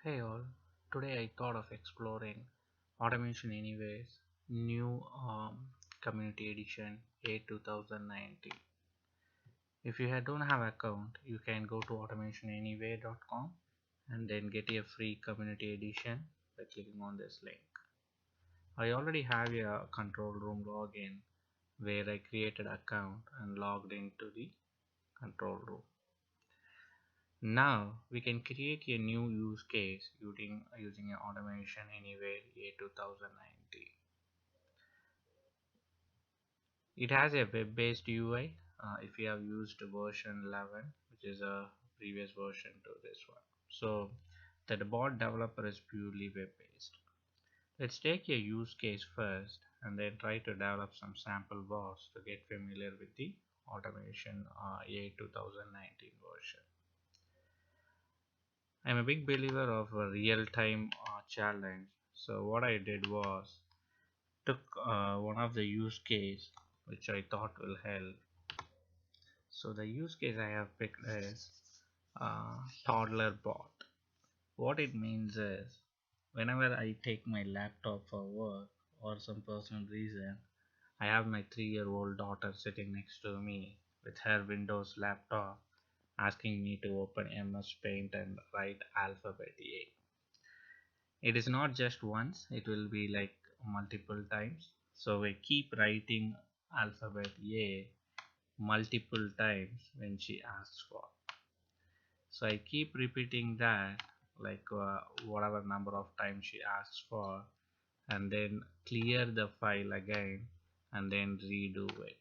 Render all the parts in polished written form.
Hey all, today I thought of exploring Automation Anyways new community edition A2019. If you don't have an account, you can go to automationanyway.com and then get a free community edition by clicking on this link. I already have a control room login where I created an account and logged into the control room. Now we can create a new use case using an Automation Anywhere A2019. It has a web-based UI. If you have used version 11, which is a previous version to this one, so the bot developer is purely web-based. Let's take a use case first and then try to develop some sample bots to get familiar with the Automation A2019 version. I'm a big believer of a real-time challenge. So what I did was took one of the use case which I thought will help. So the use case I have picked is ToddlerBot. What it means is whenever I take my laptop for work or some personal reason, I have my 3-year-old daughter sitting next to me with her Windows laptop asking me to open MS Paint and write alphabet A. It is not just once, it will be like multiple times. So I keep writing alphabet A multiple times when she asks for. So I keep repeating that like whatever number of times she asks for, and then clear the file again and then redo it.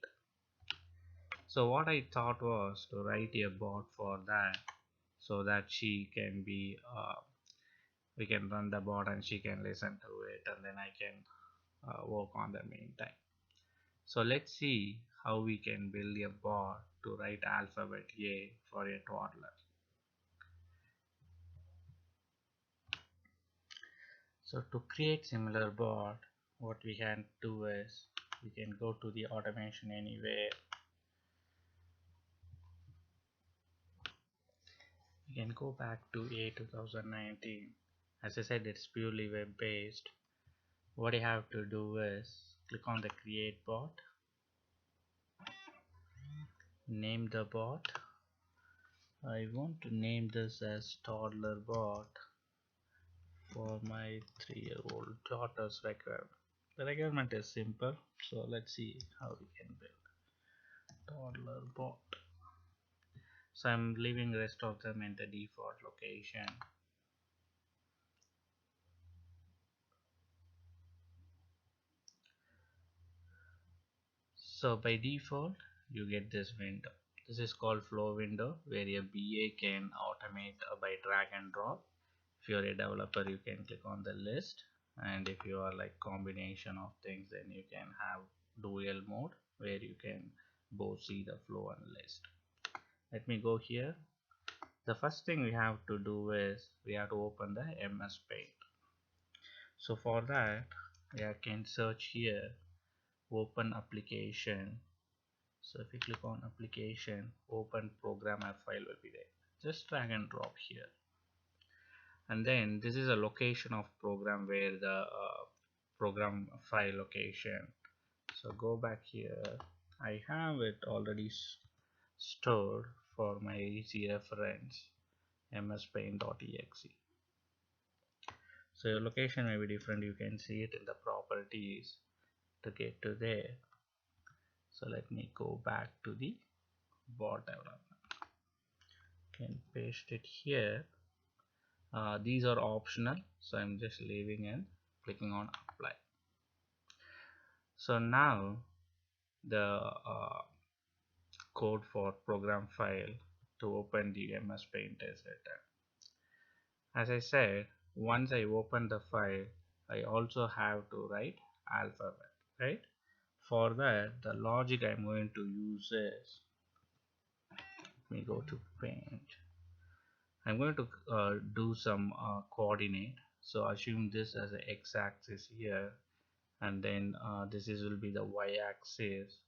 So what I thought was to write a bot for that so that she can be we can run the bot and she can listen to it, and then I can work on the meantime. So let's see how we can build a bot to write alphabet A for a toddler. So to create similar bot, what we can do is we can go to the automation anywhere. We can go back to A2019. As I said, it's purely web based. What you have to do is click on the create bot, name the bot. I want to name this as ToddlerBot for my 3-year-old daughter's requirement. The requirement is simple, so let's see how we can build ToddlerBot. So I'm leaving the rest of them in the default location. So by default, you get this window. This is called flow window, where a BA can automate by drag and drop. If you're a developer, you can click on the list, and if you are like combination of things, then you can have dual mode where you can both see the flow and list. Let me go here. The first thing we have to do is we have to open the MS Paint. So for that, we can search here, open application. So if you click on application, open program app file will be there. Just drag and drop here, and then this is a location of program where the program file location. So go back here. I have it already stored for my easy reference, mspaint.exe. So your location may be different. You can see it in the properties to get to there. So let me go back to the bot development. Can paste it here. These are optional, so I'm just leaving and clicking on apply. So now the code for program file to open the MS Paint is written. As I said, once I open the file, I also have to write alphabet, right? For that, the logic I'm going to use is, let me go to paint. I'm going to do some coordinate. So assume this as a x-axis here, and then this is will be the y-axis.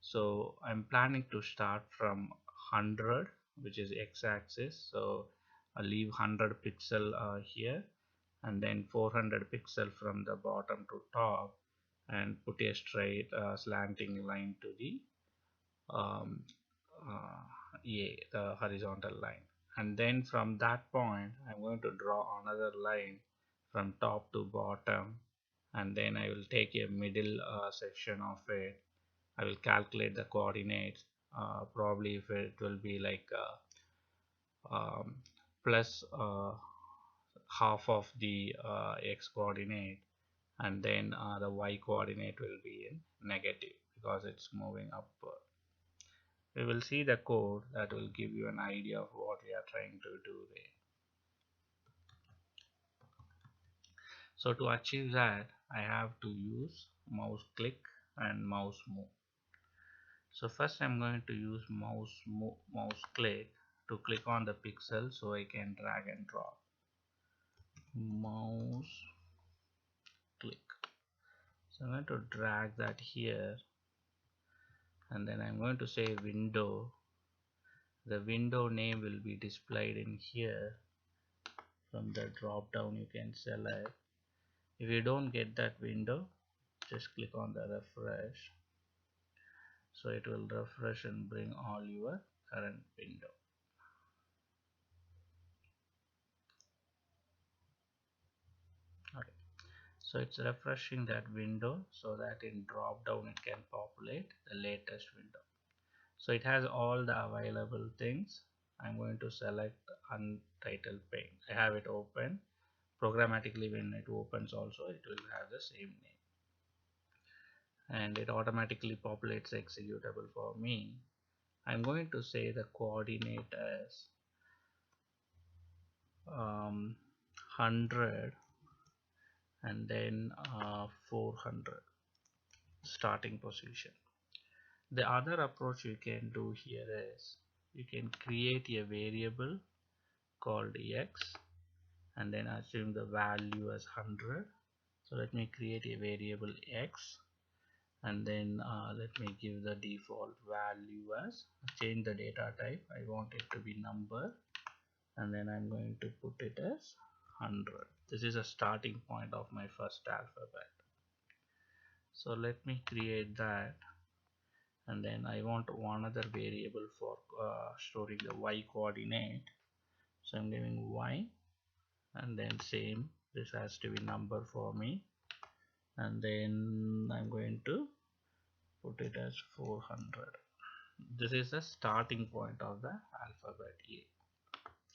So I'm planning to start from 100, which is x-axis. So I'll leave 100 pixel here, and then 400 pixel from the bottom to top, and put a straight slanting line to the um, the horizontal line. And then from that point I'm going to draw another line from top to bottom, and then I will take a middle section of it. I will calculate the coordinates, probably if it will be like um, plus half of the x coordinate, and then the y coordinate will be in negative because it's moving upward. We will see the code that will give you an idea of what we are trying to do there. So to achieve that, I have to use mouse click and mouse move. So first I'm going to use mouse click to click on the pixel so I can drag and drop. Mouse click. So I'm going to drag that here, and then I'm going to say window. The window name will be displayed in here. From the drop down you can select. If you don't get that window, just click on the refresh, so it will refresh and bring all your current window. Okay, so it's refreshing that window so that in drop down it can populate the latest window. So it has all the available things. I'm going to select untitled pane. I have it open. Programmatically when it opens also it will have the same name, and it automatically populates the executable for me. I'm going to say the coordinate as 100 and then 400 starting position. The other approach you can do here is you can create a variable called x and then assume the value as 100. So let me create a variable x, and then let me give the default value as, change the data type, I want it to be number, and then I'm going to put it as 100. This is a starting point of my first alphabet. So let me create that, and then I want one other variable for storing the y coordinate. So I'm giving y, and then same, this has to be number for me, and then I'm going to put it as 400. This is the starting point of the alphabet A.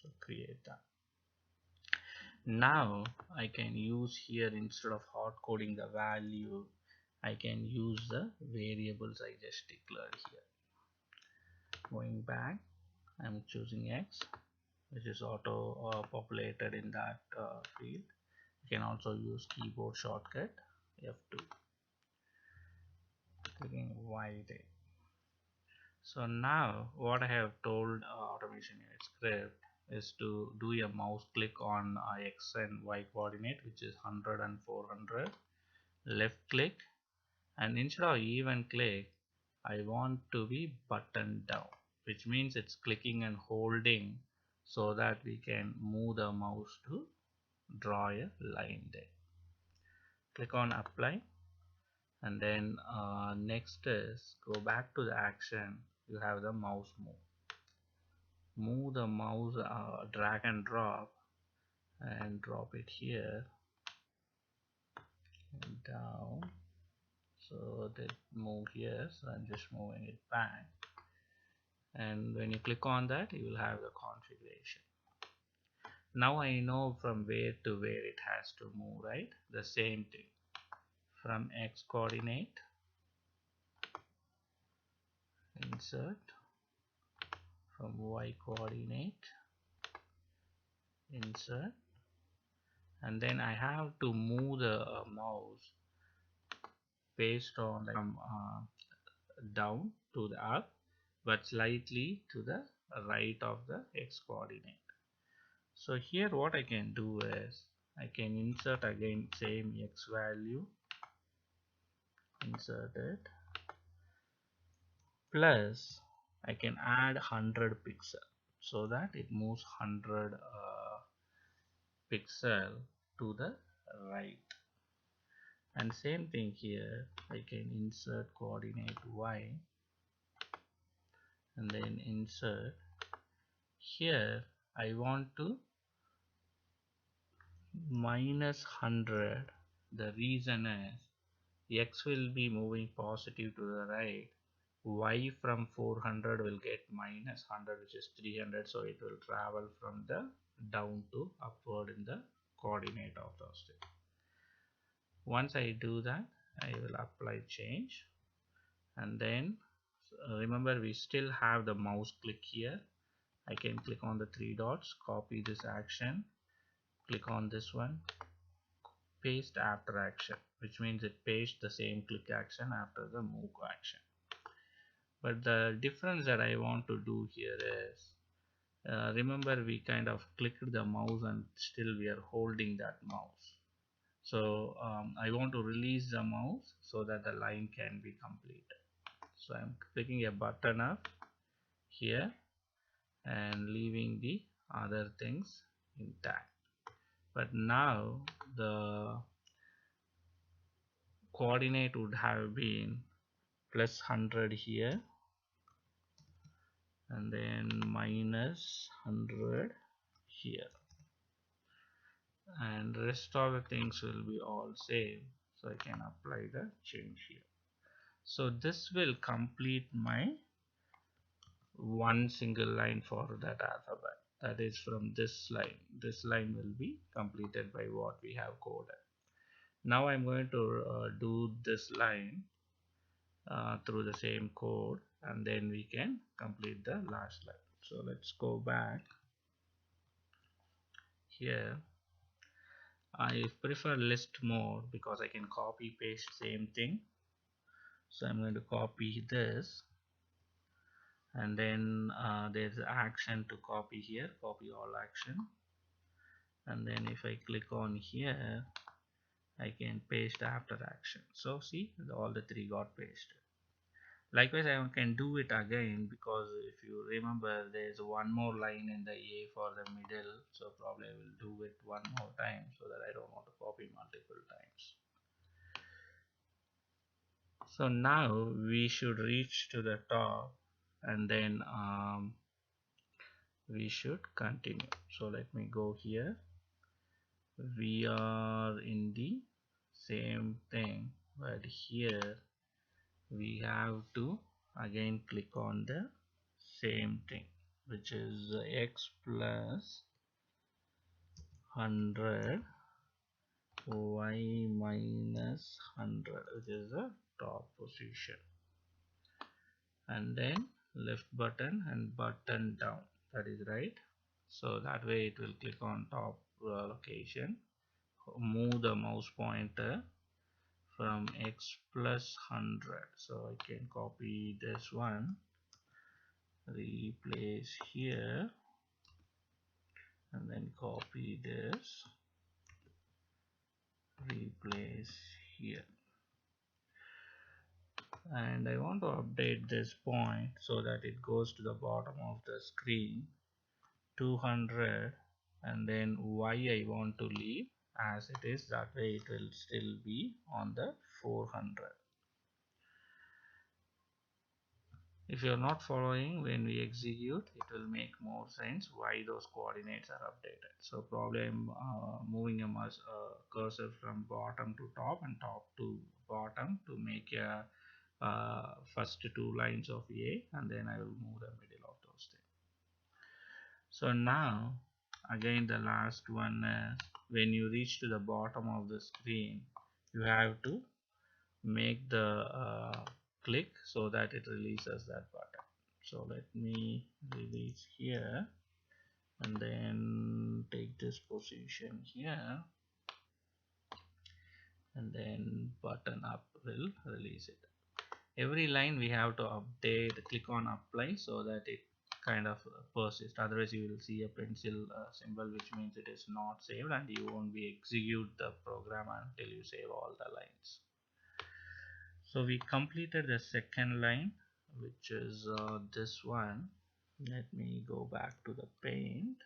So create that. Now I can use here, instead of hard coding the value, I can use the variables I just declared here. Going back, I'm choosing x, which is auto populated in that field. You can also use keyboard shortcut F2, clicking y there. So now what I have told automation unit script is to do a mouse click on x and y coordinate, which is 100 and 400, left click, and instead of even click I want to be button down, which means it's clicking and holding so that we can move the mouse to draw a line there. Click on apply, and then next is go back to the action. You have the mouse move the mouse, drag and drop, and drop it here and down, so that move here, so I'm just moving it back, and when you click on that you will have the configuration. Now I know from where to where it has to move, right? The same thing, from x coordinate, insert, from y coordinate, insert, and then I have to move the mouse based on from down to the up, but slightly to the right of the x coordinate. So here what I can do is I can insert again same x value, insert it, plus I can add 100 pixel. so that it moves 100 pixel to the right. And same thing here, I can insert coordinate y and then insert here. I want to minus 100. The reason is x will be moving positive to the right, y from 400 will get minus 100, which is 300, so it will travel from the down to upward in the coordinate of those things. Once I do that, I will apply change, and then remember we still have the mouse click here. I can click on the three dots, copy this action, click on this one, paste after action, which means it pastes the same click action after the move action. But the difference that I want to do here is, remember we kind of clicked the mouse and still we are holding that mouse. So I want to release the mouse so that the line can be completed. So I'm clicking a button up here and leaving the other things intact. But now the coordinate would have been plus 100 here and then minus 100 here, and rest of the things will be all same. So I can apply the change here. So this will complete my one single line for that alphabet. That is from this line. This line will be completed by what we have coded. Now I'm going to do this line through the same code, and then we can complete the last line. So let's go back here. I prefer list more because I can copy paste same thing. So I'm going to copy this, and then there's action to copy here, copy all action, and then if I click on here I can paste after action. So see, all the three got pasted. Likewise I can do it again, because if you remember there's one more line in the A for the middle, so probably I will do it one more time so that I don't want to copy multiple times. So now we should reach to the top, and then we should continue. So let me go here. We are in the same thing, but here we have to again click on the same thing, which is x plus 100 y minus 100, which is the top position, and then left button and button down, that is right. So that way it will click on top location, move the mouse pointer from x plus 100. So I can copy this one, replace here, and then copy this, replace here. And I want to update this point so that it goes to the bottom of the screen, 200, and then y I want to leave as it is, that way it will still be on the 400. If you are not following, when we execute, it will make more sense why those coordinates are updated. So probably I'm moving a cursor from bottom to top and top to bottom to make a first two lines of A, and then I will move the middle of those things. So now again the last one is, when you reach to the bottom of the screen, you have to make the click so that it releases that button. So let me release here and then take this position here, and then button up will release it. Every line we have to update, click on apply so that it kind of persists. Otherwise you will see a pencil symbol, which means it is not saved, and you won't be execute the program until you save all the lines. So we completed the second line, which is this one. Let me go back to the paint.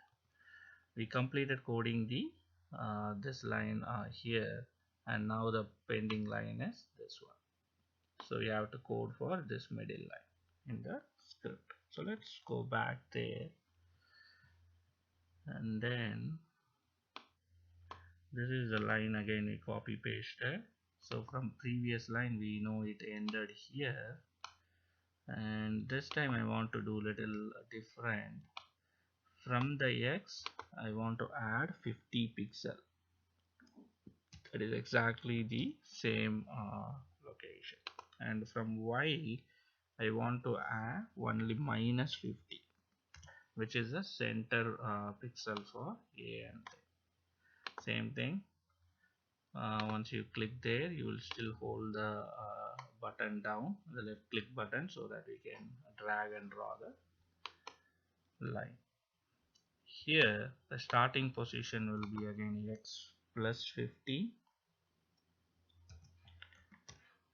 We completed coding the this line here, and now the pending line is this one. So we have to code for this middle line in the script. So let's go back there, and then this is the line again we copy pasted. So from previous line we know it ended here, and this time I want to do little different. From the X I want to add 50 pixel. It is exactly the same location, and from Y I want to add only minus 50, which is the center pixel for A and B. Same thing, once you click there you will still hold the button down, the left click button, so that we can drag and draw the line. Here the starting position will be again X plus 50,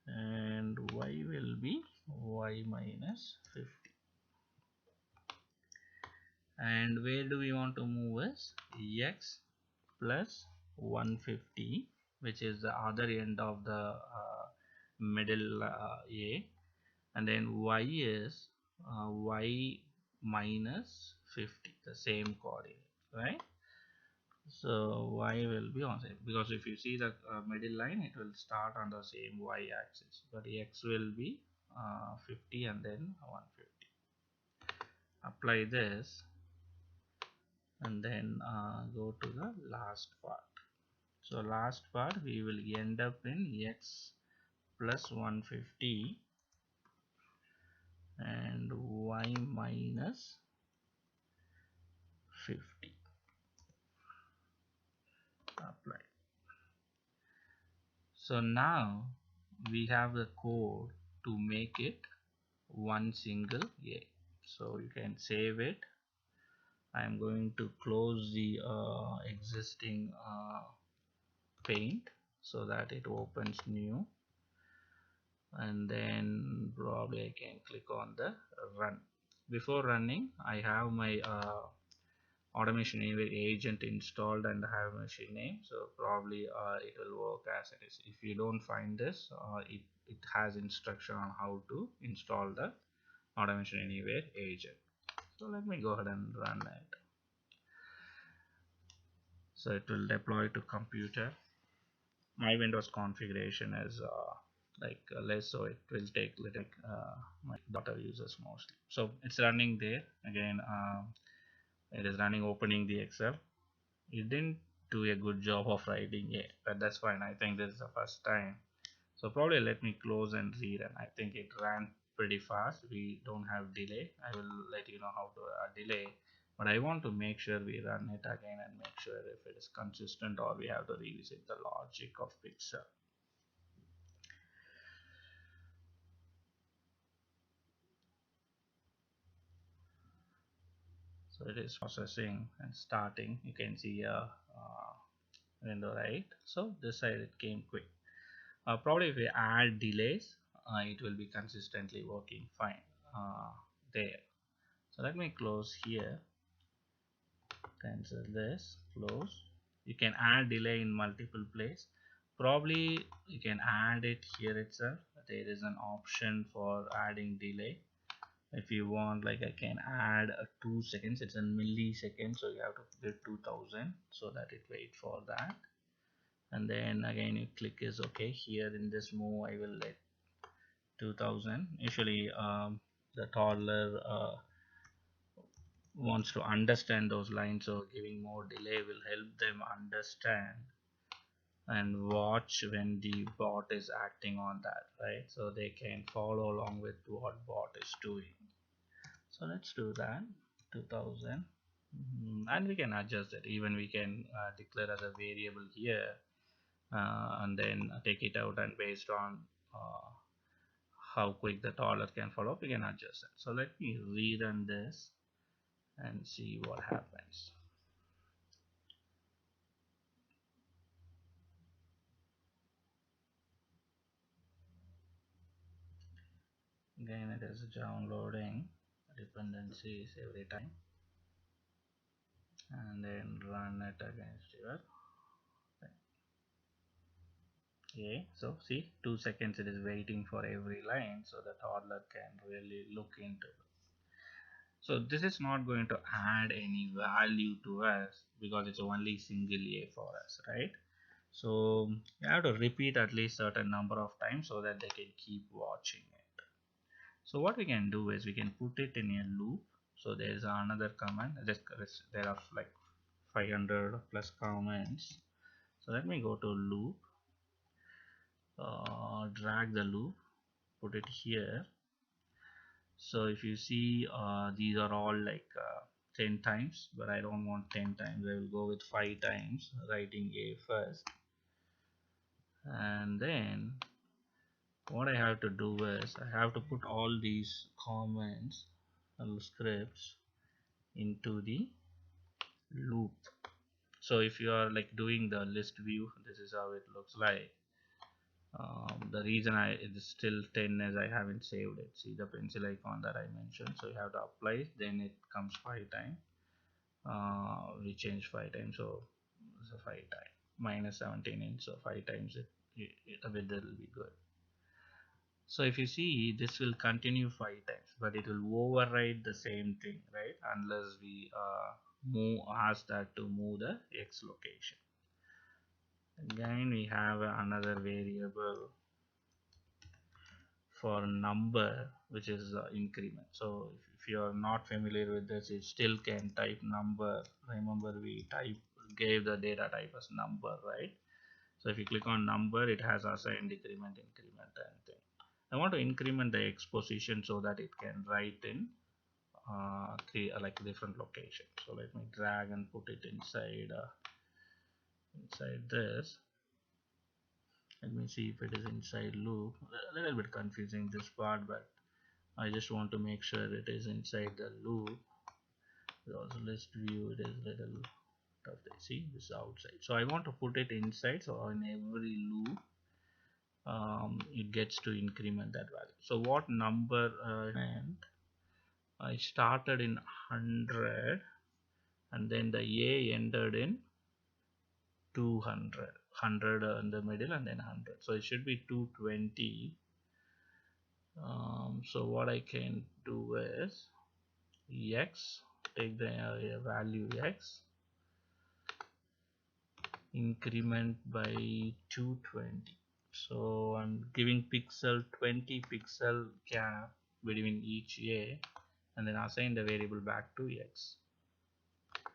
and Y will be Y minus 50. And where do we want to move is X plus 150, which is the other end of the middle A, and then Y is Y minus 50, the same coordinate, right? So Y will be on same, because if you see the middle line, it will start on the same Y axis, but X will be 50 and then 150. Apply this, and then go to the last part. So last part we will end up in X plus 150 and Y minus 50. Apply. So now we have the code to make it one single A. So you can save it. I am going to close the existing paint so that it opens new, and then probably I can click on the run. Before running, I have my automation anywhere agent installed and I have machine name, so probably it will work as it is. If you don't find this, it has instruction on how to install the automation anywhere agent. So let me go ahead and run it. So it will deploy to computer. My Windows configuration is less, so it will take little my daughter uses mostly. So it's running there again. It is running, opening the Excel. It didn't do a good job of writing it, but that's fine. I think this is the first time, so probably let me close and rerun. I think it ran pretty fast. We don't have delay. I will let you know how to delay, but I want to make sure we run it again and make sure if it is consistent, or we have to revisit the logic of pixel. So it is processing and starting. You can see a window, right? So this side it came quick. Probably if we add delays, it will be consistently working fine there. So let me close here, cancel this, close. You can add delay in multiple places. Probably you can add it here itself. There is an option for adding delay. If you want, like I can add a 2 seconds, it's in milliseconds, so you have to get 2000 so that it wait for that. And then again you click is okay. Here in this move I will let 2000. Usually the toddler wants to understand those lines, so giving more delay will help them understand and watch when the bot is acting on that, right? So they can follow along with what bot is doing. So let's do that. 2000. And we can adjust it. Even we can declare as a variable here, and then take it out, and based on how quick the toddler can follow up, we can adjust it. So let me rerun this and see what happens. Again it is downloading. dependencies every time, and then run it against your thing. Okay, so see, 2 seconds it is waiting for every line so the toddler can really look into it. So this is not going to add any value to us because it's only single A for us, right? So you have to repeat at least certain number of times so that they can keep watching it. So what we can do is we can put it in a loop. So there is another command. There are like 500 plus commands. So let me go to loop, drag the loop, put it here. So if you see, these are all like 10 times, but I don't want 10 times. I will go with 5 times, writing A first, and then what I have to do is I have to put all these comments and scripts into the loop. So if you are like doing the list view, this is how it looks like. The reason it is still 10 is I haven't saved it. See the pencil icon that I mentioned, so you have to apply, then it comes 5 times. We change 5 times, so it's a 5 times minus 17 inch, so 5 times it will be good. So if you see, this will continue 5 times, but it will override the same thing, right? Unless we ask that to move the X location. Again, we have another variable for number, which is increment. So if you are not familiar with this, you still can type number. Remember, we gave the data type as number, right? So if you click on number, it has assigned decrement, increment, and thing. I want to increment the X position so that it can write in like different locations. So let me drag and put it inside this. Let me see if it is inside loop. A little bit confusing this part, but I just want to make sure it is inside the loop. Also list view, it is little tough to see. This is outside, so I want to put it inside. So in every loop, it gets to increment that value. So what number meant? I started in 100, and then the A ended in 200, 100 in the middle, and then 100. So it should be 220. So what I can do is X, take the value X, increment by 220. So I'm giving 20 pixel gap between each A, and then assign the variable back to X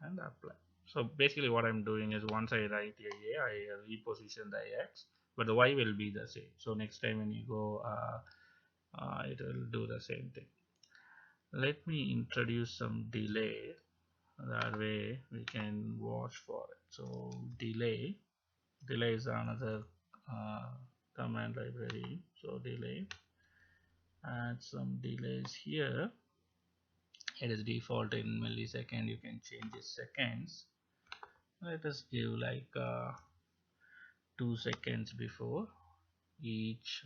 and apply. So basically what I'm doing is once I write A, I reposition the X, but the Y will be the same. So next time when you go, it will do the same thing. Let me introduce some delay, that way we can watch for it. So delay is another command library. So delay, add some delays here. It is default in millisecond, you can change it seconds. Let us give like 2 seconds before each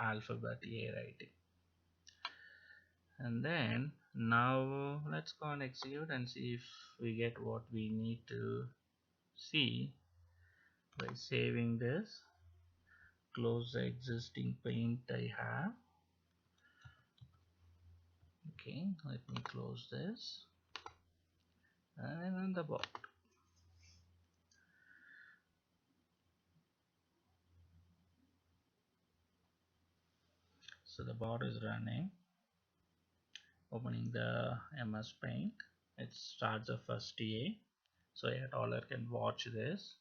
alphabet A writing. And then now let's go and execute and see if we get what we need to see. By saving this, close the existing paint I have. Okay, let me close this and run the bot. So the bot is running, opening the MS Paint. It starts the first TA, so a toddler can watch this,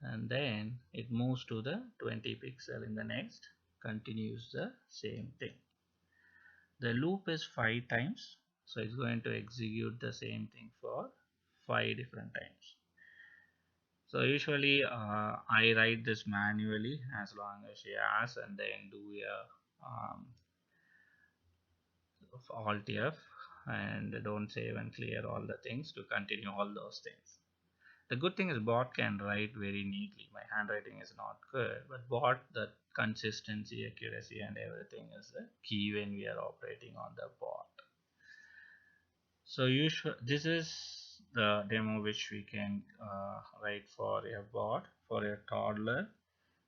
and then it moves to the 20 pixel in the next, continues the same thing. The loop is 5 times, so it's going to execute the same thing for 5 different times. So usually I write this manually as long as she asks, and then do a alt F, and don't save and clear all the things to continue all those things. The good thing is bot can write very neatly. My handwriting is not good, but bot, the consistency, accuracy, and everything is the key when we are operating on the bot. So this is the demo which we can write for a bot for a toddler.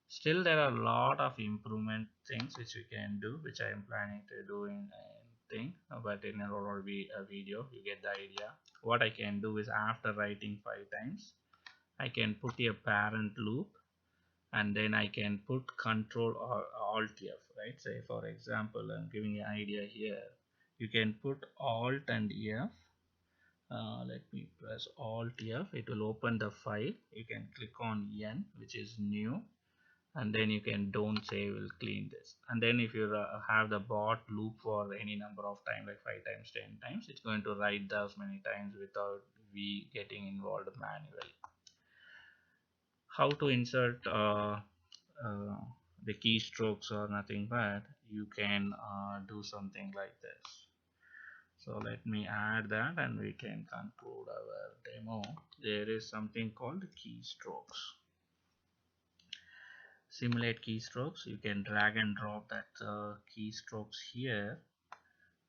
Still there are a lot of improvement things which we can do, which I am planning to do in a thing, but in a overall video you get the idea. What I can do is, after writing 5 times, I can put a parent loop, and then I can put control or alt F, right? Say for example, I'm giving an idea here. You can put alt and F. Let me press alt F. It will open the file. You can click on N, which is new, and then you can don't save, will clean this. And then if you have the bot loop for any number of times, like 5 times, 10 times, it's going to write those many times without we getting involved manually. How to insert uh, the keystrokes or nothing, but you can do something like this. So let me add that and we can conclude our demo. There is something called keystrokes. Simulate keystrokes. You can drag and drop that keystrokes here.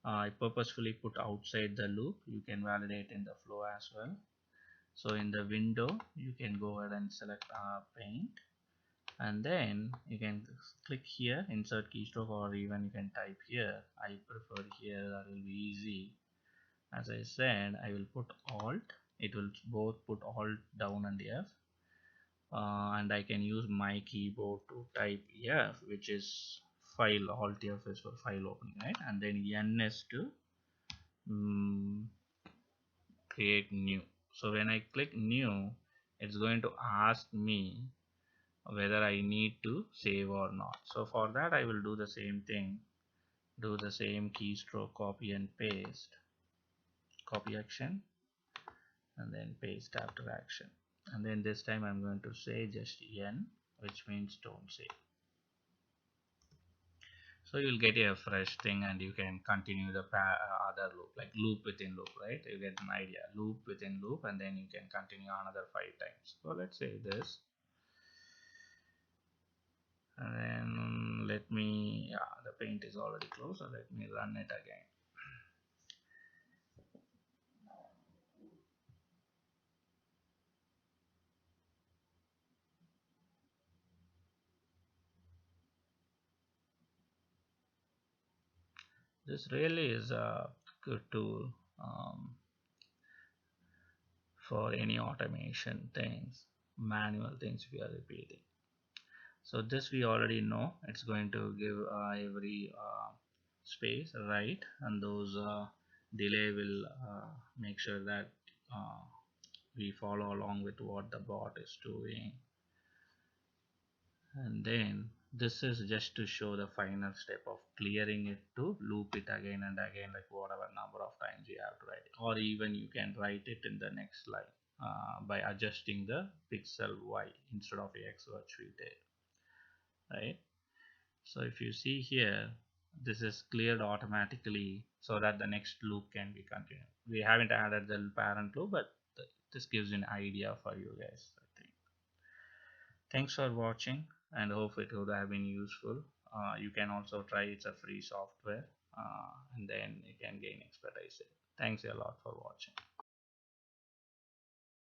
I purposefully put outside the loop. You can validate in the flow as well. So in the window, you can go ahead and select paint, and then you can click here, insert keystroke, or even you can type here. I prefer here, that will be easy. As I said, I will put alt. It will both put alt down and F, and I can use my keyboard to type F, which is file. Alt F is for file opening, right? And then N is to create new. So when I click new, it's going to ask me whether I need to save or not. So for that, I will do the same thing. Do the same keystroke, copy and paste, copy action, and then paste after action. And then this time I'm going to say just N, which means don't save. So you'll get a fresh thing, and you can continue the other loop, like loop within loop, right? You get an idea, loop within loop, and then you can continue another 5 times. So let's say this, and then let me, yeah, the paint is already closed, so let me run it again. This really is a good tool for any automation things, manual things we are repeating. So this we already know. It's going to give every space right, and those delay will make sure that uh, we follow along with what the bot is doing. And then this is just to show the final step of clearing it to loop it again and again, like whatever number of times you have to write it. Or even you can write it in the next line by adjusting the pixel y instead of x, which we did, right? So if you see here, this is cleared automatically so that the next loop can be continued. We haven't added the parent loop, but this gives an idea for you guys, I think. Thanks for watching, and hope it would have been useful. You can also try, it's a free software, and then you can gain expertise. Thanks a lot for watching.